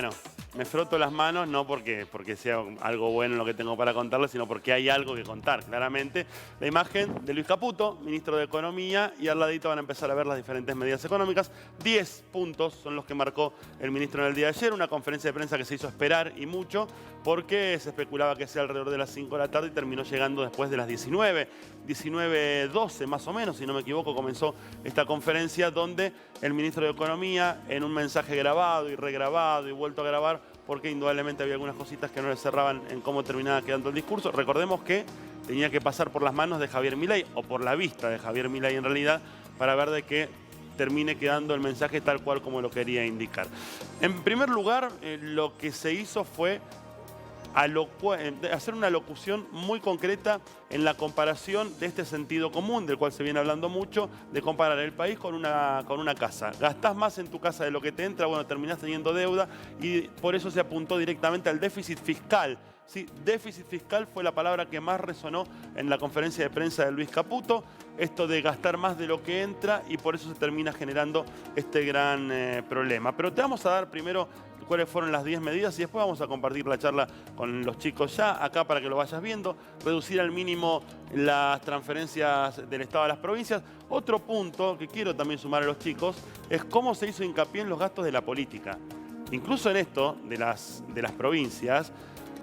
Bueno, me froto las manos no porque sea algo bueno lo que tengo para contarles, sino porque hay algo que contar, claramente. La imagen de Luis Caputo, ministro de Economía, y al ladito van a empezar a ver las diferentes medidas económicas. 10 puntos son los que marcó el ministro en el día de ayer, una conferencia de prensa que se hizo esperar y mucho, porque se especulaba que sea alrededor de las 5 de la tarde y terminó llegando después de las 19, 19:12 más o menos, si no me equivoco, comenzó esta conferencia donde el ministro de Economía, en un mensaje grabado y regrabado y vuelto a grabar, porque indudablemente había algunas cositas que no le cerraban en cómo terminaba quedando el discurso. Recordemos que tenía que pasar por las manos de Javier Milei, o por la vista de Javier Milei en realidad, para ver de que termine quedando el mensaje tal cual como lo quería indicar. En primer lugar, lo que se hizo fue hacer una locución muy concreta en la comparación de este sentido común, del cual se viene hablando mucho, de comparar el país con una casa. Gastás más en tu casa de lo que te entra, bueno, terminás teniendo deuda, y por eso se apuntó directamente al déficit fiscal. Sí, déficit fiscal fue la palabra que más resonó en la conferencia de prensa de Luis Caputo, esto de gastar más de lo que entra, y por eso se termina generando este gran problema. Pero te vamos a dar primero cuáles fueron las 10 medidas y después vamos a compartir la charla con los chicos ya, acá para que lo vayas viendo. Reducir al mínimo las transferencias del Estado a las provincias. Otro punto que quiero también sumar a los chicos es cómo se hizo hincapié en los gastos de la política. Incluso en esto de las provincias,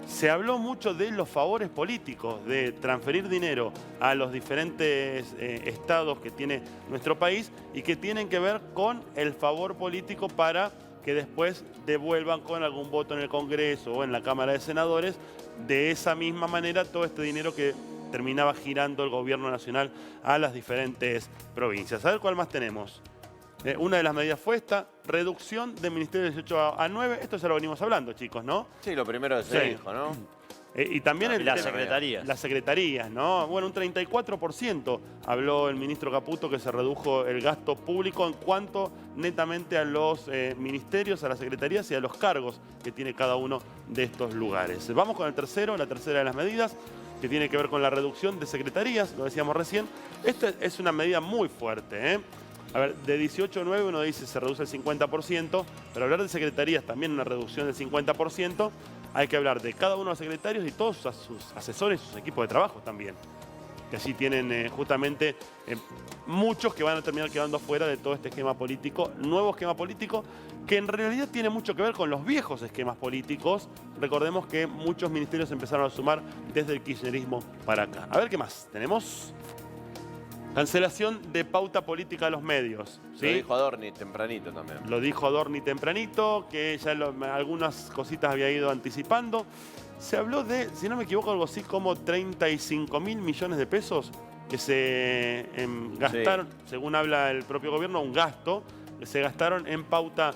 se habló mucho de los favores políticos, de transferir dinero a los diferentes estados que tiene nuestro país y que tienen que ver con el favor político para que después devuelvan con algún voto en el Congreso o en la Cámara de Senadores, de esa misma manera todo este dinero que terminaba girando el gobierno nacional a las diferentes provincias. A ver cuál más tenemos. Una de las medidas fue esta, reducción de ministerios de 18 a 9. Esto ya lo venimos hablando, chicos, ¿no? Sí, lo primero que se dijo, ¿no? Y también las secretarías. Las secretarías, ¿no? Bueno, un 34% habló el ministro Caputo que se redujo el gasto público en cuanto netamente a los ministerios, a las secretarías y a los cargos que tiene cada uno de estos lugares. Vamos con el tercero, la tercera de las medidas, que tiene que ver con la reducción de secretarías, lo decíamos recién. Esta es una medida muy fuerte, ¿eh? A ver, de 18 a 9 uno dice se reduce el 50%, pero hablar de secretarías también una reducción del 50%, hay que hablar de cada uno de los secretarios y todos sus asesores y sus equipos de trabajo también. Que así tienen justamente muchos que van a terminar quedando fuera de todo este esquema político, nuevo esquema político, que en realidad tiene mucho que ver con los viejos esquemas políticos. Recordemos que muchos ministerios empezaron a sumar desde el kirchnerismo para acá. A ver qué más tenemos. Cancelación de pauta política a los medios. ¿Sí? Lo dijo Adorni tempranito también. Lo dijo Adorni tempranito, que ya algunas cositas había ido anticipando. Se habló de, si no me equivoco, algo así como 35.000 millones de pesos que se gastaron, según habla el propio gobierno, un gasto que se gastaron en pauta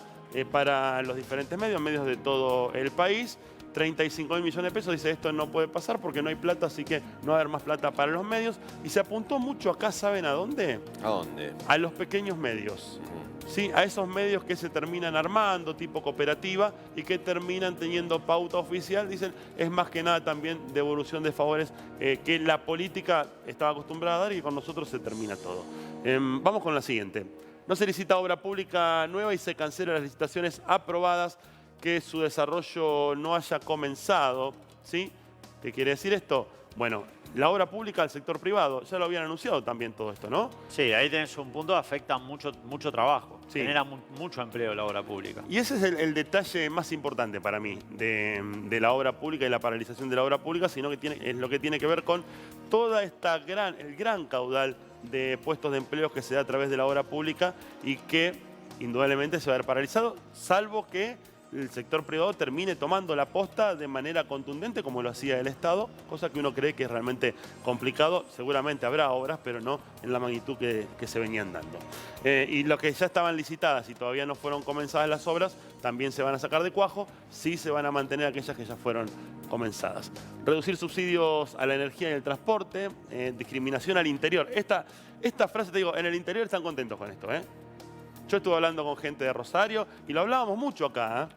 para los diferentes medios de todo el país. 35.000 millones de pesos, dice esto no puede pasar porque no hay plata, así que no va a haber más plata para los medios. Y se apuntó mucho acá, ¿saben a dónde? ¿A dónde? A los pequeños medios. Sí, a esos medios que se terminan armando, tipo cooperativa, y que terminan teniendo pauta oficial, dicen, es más que nada también devolución de favores que la política estaba acostumbrada a dar y con nosotros se termina todo. Vamos con la siguiente. No se licita obra pública nueva y se cancelan las licitaciones aprobadas que su desarrollo no haya comenzado, ¿sí? ¿Qué quiere decir esto? Bueno, la obra pública al sector privado, ya lo habían anunciado también todo esto, ¿no? Sí, ahí tenés un punto, afecta mucho trabajo, Sí. genera mucho empleo la obra pública. Y ese es el detalle más importante para mí de la obra pública y la paralización de la obra pública, sino que es lo que tiene que ver con toda esta el gran caudal de puestos de empleo que se da a través de la obra pública y que indudablemente se va a ver paralizado, salvo que el sector privado termine tomando la posta de manera contundente como lo hacía el Estado, cosa que uno cree que es realmente complicado. Seguramente habrá obras, pero no en la magnitud que se venían dando. Y lo que ya estaban licitadas y todavía no fueron comenzadas las obras, también se van a sacar de cuajo, sí se van a mantener aquellas que ya fueron comenzadas. Reducir subsidios a la energía y el transporte, discriminación al interior. Esta frase, te digo, en el interior están contentos con esto, ¿eh? Yo estuve hablando con gente de Rosario y lo hablábamos mucho acá, ¿eh?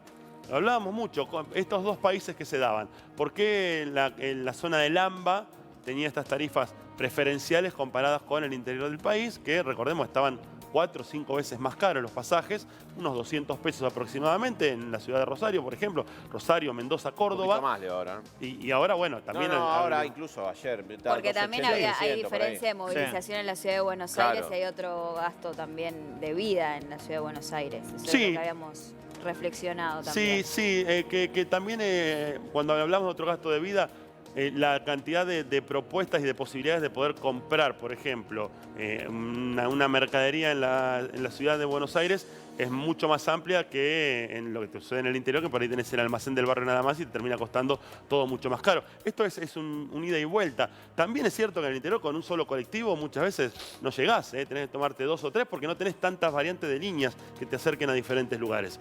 Lo hablábamos mucho con estos dos países que se daban. ¿Por qué la zona del AMBA tenía estas tarifas preferenciales comparadas con el interior del país? Que, recordemos, estaban 4 o 5 veces más caros los pasajes, unos 200 pesos aproximadamente en la ciudad de Rosario, por ejemplo, Rosario, Mendoza, Un poquito Córdoba. más de ahora. Y ahora, bueno, también... Ahora incluso ayer. Porque también hay 280, diferencia de por ahí. movilización en la ciudad de Buenos Claro. Aires y hay otro gasto también de vida en la ciudad de Buenos Aires. Eso Sí. es lo que habíamos reflexionado Sí, también. sí, que también cuando hablamos de otro gasto de vida, la cantidad de propuestas y de posibilidades de poder comprar, por ejemplo, una mercadería en la ciudad de Buenos Aires es mucho más amplia que en lo que te sucede en el interior, que por ahí tenés el almacén del barrio nada más y te termina costando todo mucho más caro. Esto es un ida y vuelta. También es cierto que en el interior con un solo colectivo muchas veces no llegás, tenés que tomarte 2 o 3 porque no tenés tantas variantes de líneas que te acerquen a diferentes lugares.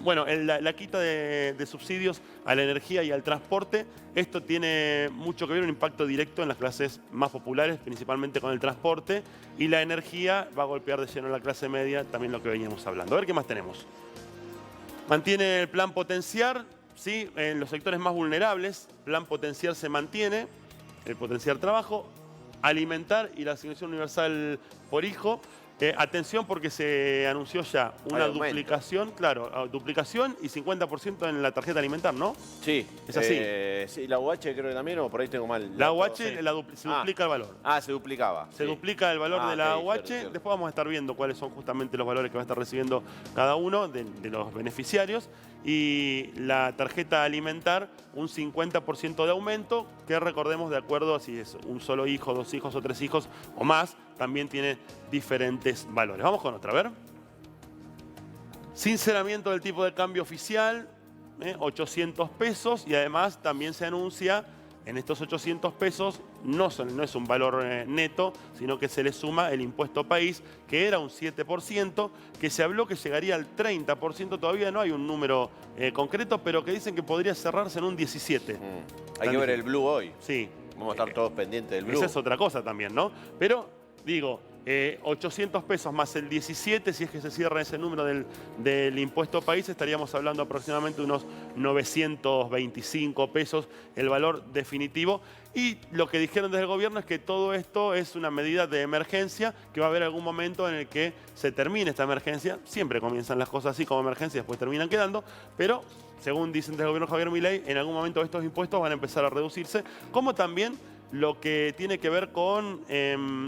Bueno, la quita de subsidios a la energía y al transporte, esto tiene mucho que ver, un impacto directo en las clases más populares, principalmente con el transporte, y la energía va a golpear de lleno a la clase media, también lo que veníamos hablando. A ver qué más tenemos. Mantiene el plan potenciar, ¿sí? En los sectores más vulnerables, plan potenciar se mantiene, el potenciar trabajo, alimentar y la asignación universal por hijo. Atención porque se anunció ya una Hay aumento. duplicación, claro, duplicación y 50% en la tarjeta alimentar, ¿no? Sí. Es así. Sí, la UH creo que también, o por ahí tengo mal. La dato. UH Sí. se duplica el valor. Se duplicaba. Se sí. duplica el valor de la ok, UH. cierto, cierto. Después vamos a estar viendo cuáles son justamente los valores que va a estar recibiendo cada uno de los beneficiarios. Y la tarjeta alimentar, un 50% de aumento, que recordemos de acuerdo a si es un solo hijo, 2 hijos o 3 hijos o más, también tiene diferentes valores. Vamos con otra, a ver. Sinceramiento del tipo de cambio oficial, 800 pesos, y además también se anuncia en estos 800 pesos, no es un valor neto, sino que se le suma el impuesto país, que era un 7%, que se habló que llegaría al 30%, todavía no hay un número concreto, pero que dicen que podría cerrarse en un 17%. Hay que ver el Blue hoy. Sí. Vamos a estar todos pendientes del Blue. Esa es otra cosa también, ¿no? Pero, digo, 800 pesos más el 17, si es que se cierra ese número del impuesto país, estaríamos hablando aproximadamente de unos 925 pesos el valor definitivo. Y lo que dijeron desde el gobierno es que todo esto es una medida de emergencia, que va a haber algún momento en el que se termine esta emergencia. Siempre comienzan las cosas así como emergencia, después terminan quedando, pero según dicen desde el gobierno Javier Milei, en algún momento estos impuestos van a empezar a reducirse, como también lo que tiene que ver con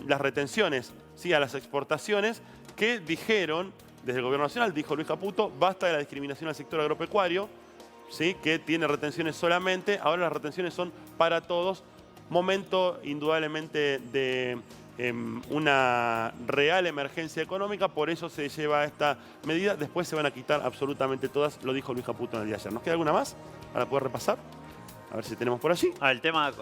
las retenciones, ¿sí? A las exportaciones, que dijeron, desde el gobierno nacional, dijo Luis Caputo, basta de la discriminación al sector agropecuario, ¿sí? Que tiene retenciones solamente, ahora las retenciones son para todos. Momento indudablemente de una real emergencia económica, por eso se lleva esta medida, después se van a quitar absolutamente todas, lo dijo Luis Caputo en el día de ayer. ¿Nos queda alguna más para poder repasar? A ver si tenemos por allí. El tema,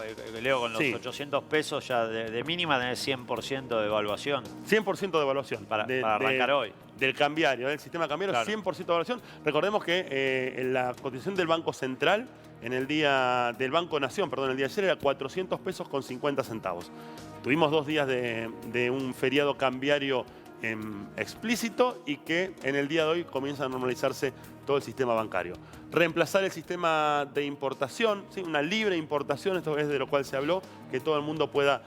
Leo, con los Sí. 800 pesos ya de mínima tenés 100% de evaluación 100% de evaluación. para arrancar hoy. Del cambiario, del sistema cambiario, Claro. 100% de evaluación. Recordemos que en la cotización del Banco Central, en el día del Banco Nación, perdón, el día de ayer era 400 pesos con 50 centavos. Tuvimos 2 días de un feriado cambiario explícito y que en el día de hoy comienza a normalizarse todo el sistema bancario. Reemplazar el sistema de importación, ¿sí? Una libre importación, esto es de lo cual se habló, que todo el mundo pueda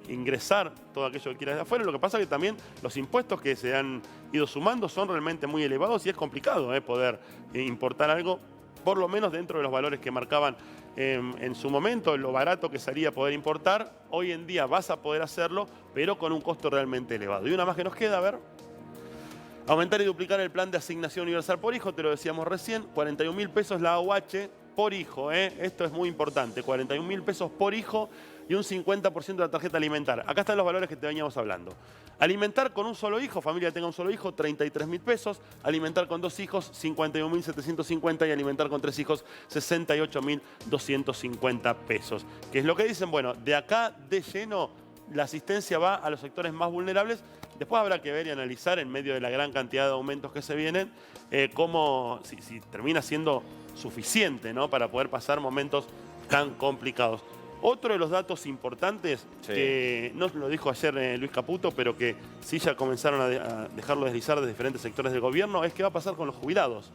ingresar todo aquello que quiera de afuera. Lo que pasa es que también los impuestos que se han ido sumando son realmente muy elevados y es complicado poder importar algo, por lo menos dentro de los valores que marcaban en su momento, lo barato que salía poder importar. Hoy en día vas a poder hacerlo, pero con un costo realmente elevado. Y una más que nos queda, a ver. Aumentar y duplicar el plan de asignación universal por hijo, te lo decíamos recién, 41.000 pesos la AUH por hijo, esto es muy importante, 41.000 pesos por hijo y un 50% de la tarjeta alimentar. Acá están los valores que te veníamos hablando. Alimentar con un solo hijo, familia que tenga un solo hijo, 33.000 pesos. Alimentar con 2 hijos, 51.750. Y alimentar con 3 hijos, 68.250 pesos. ¿Qué es lo que dicen? Bueno, de acá de lleno la asistencia va a los sectores más vulnerables. Después habrá que ver y analizar en medio de la gran cantidad de aumentos que se vienen, cómo, si termina siendo suficiente, ¿no? Para poder pasar momentos tan complicados. Otro de los datos importantes, Sí. que no lo dijo ayer Luis Caputo, pero que sí ya comenzaron a dejarlo deslizar de diferentes sectores del gobierno, es qué va a pasar con los jubilados,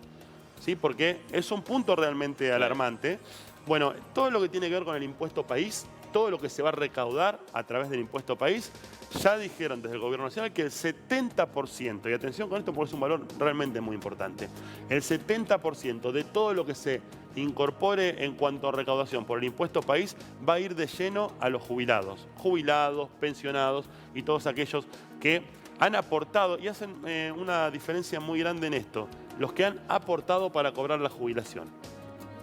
¿sí? Porque es un punto realmente alarmante. Bueno, todo lo que tiene que ver con el impuesto país todo lo que se va a recaudar a través del impuesto país, ya dijeron desde el gobierno nacional que el 70%, y atención con esto porque es un valor realmente muy importante, el 70% de todo lo que se incorpore en cuanto a recaudación por el impuesto país va a ir de lleno a los jubilados, pensionados y todos aquellos que han aportado y hacen una diferencia muy grande en esto, los que han aportado para cobrar la jubilación.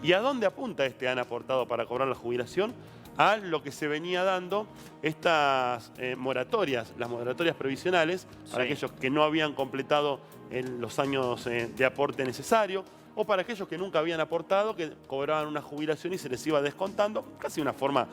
¿Y a dónde apunta este han aportado para cobrar la jubilación? A lo que se venía dando estas moratorias, las moratorias previsionales, para aquellos que no habían completado los años de aporte necesario, o para aquellos que nunca habían aportado, que cobraban una jubilación y se les iba descontando, casi una forma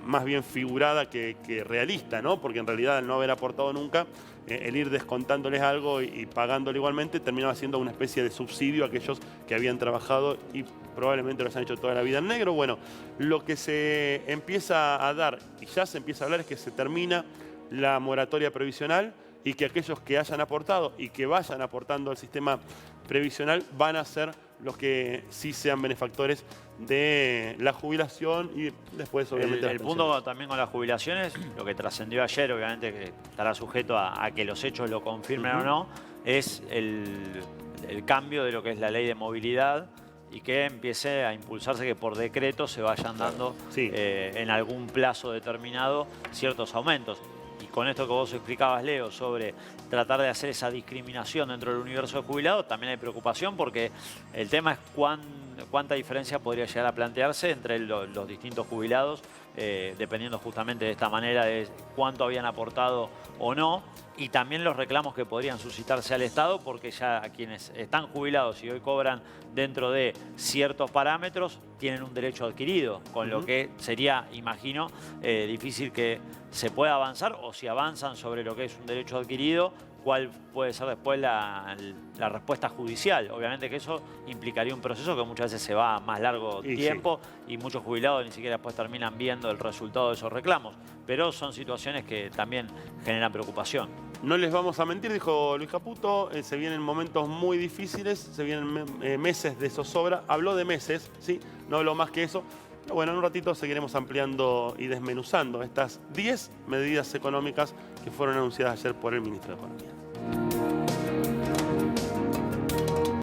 más bien figurada que realista, ¿no? Porque en realidad al no haber aportado nunca, el ir descontándoles algo y pagándole igualmente terminaba siendo una especie de subsidio a aquellos que habían trabajado y probablemente los han hecho toda la vida en negro. Bueno, lo que se empieza a dar, y ya se empieza a hablar, es que se termina la moratoria previsional y que aquellos que hayan aportado y que vayan aportando al sistema previsional van a ser los que sí sean benefactores de la jubilación y después obviamente el punto también con las jubilaciones, lo que trascendió ayer, obviamente que estará sujeto a que los hechos lo confirmen o no, es el cambio de lo que es la ley de movilidad y que empiece a impulsarse, que por decreto se vayan dando en algún plazo determinado ciertos aumentos. Y con esto que vos explicabas, Leo, sobre tratar de hacer esa discriminación dentro del universo de jubilados, también hay preocupación porque el tema es cuánta diferencia podría llegar a plantearse entre los distintos jubilados, dependiendo justamente de esta manera de cuánto habían aportado o no, y también los reclamos que podrían suscitarse al Estado, porque ya quienes están jubilados y hoy cobran dentro de ciertos parámetros tienen un derecho adquirido, con lo que sería, imagino, difícil que se pueda avanzar, o si avanzan sobre lo que es un derecho adquirido, cuál puede ser después la respuesta judicial. Obviamente que eso implicaría un proceso que muchas veces se va a más largo tiempo y muchos jubilados ni siquiera después terminan viendo el resultado de esos reclamos. Pero son situaciones que también generan preocupación. No les vamos a mentir, dijo Luis Caputo, se vienen momentos muy difíciles, se vienen meses de zozobra. Habló de meses, ¿sí? No habló más que eso. Pero bueno, en un ratito seguiremos ampliando y desmenuzando estas 10 medidas económicas que fueron anunciadas ayer por el ministro de Economía.